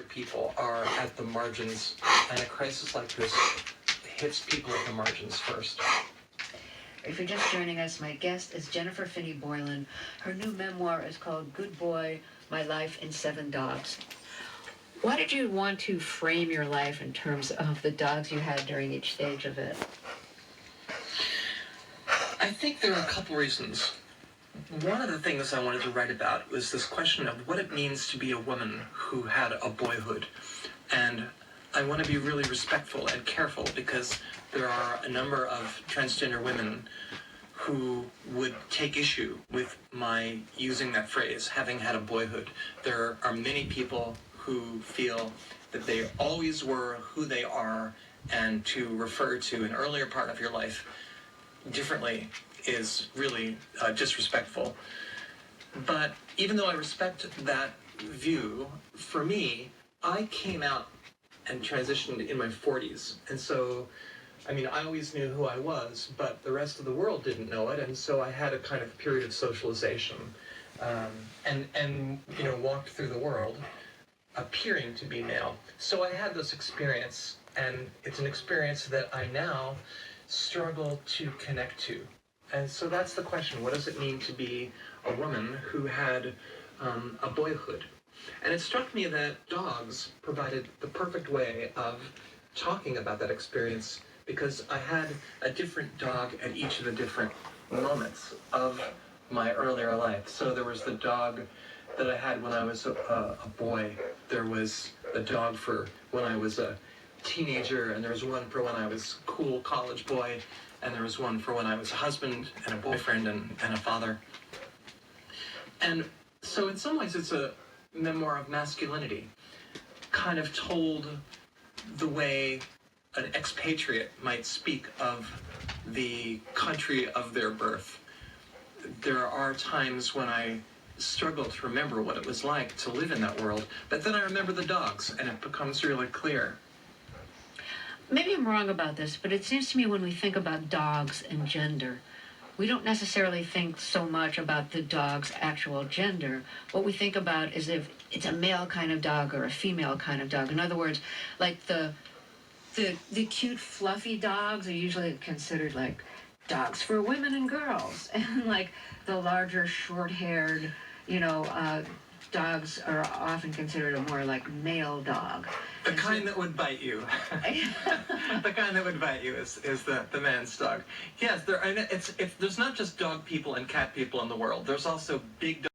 People are at the margins, and a crisis like this hits people at the margins first. If you're just joining us, my guest is Jennifer Finney Boylan. Her new memoir is called Good Boy, My Life in 7 Dogs. Why did you want to frame your life in terms of the dogs you had during each stage of it? I think there are a couple reasons. One of the things I wanted to write about was this question of what it means to be a woman who had a boyhood. And I want to be really respectful and careful because there are a number of transgender women who would take issue with my using that phrase, having had a boyhood. There are many people who feel that they always were who they are, and to refer to an earlier part of your life differently is really disrespectful. But even though I respect that view, for me, I came out and transitioned in my 40s. And so, I mean, I always knew who I was, but the rest of the world didn't know it. And so I had a kind of period of socialization and you know, walked through the world appearing to be male. So I had this experience, and it's an experience that I now struggle to connect to. And so that's the question. What does it mean to be a woman who had a boyhood? And it struck me that dogs provided the perfect way of talking about that experience, because I had a different dog at each of the different moments of my earlier life. So there was the dog that I had when I was a boy. There was a dog for when I was a teenager, and there was one for when I was a cool college boy, and there was one for when I was a husband and a boyfriend and a father. And so in some ways it's a memoir of masculinity, kind of told the way an expatriate might speak of the country of their birth. There are times when I struggle to remember what it was like to live in that world, but then I remember the dogs, and it becomes really clear. Maybe I'm wrong about this, but it seems to me when we think about dogs and gender, we don't necessarily think so much about the dog's actual gender. What we think about is if it's a male kind of dog or a female kind of dog. In other words, like the cute fluffy dogs are usually considered like dogs for women and girls, and like the larger short-haired, dogs are often considered a more like male dog. The kind that would bite you. The kind that would bite you is the man's dog. Yes, there's not just dog people and cat people in the world. There's also big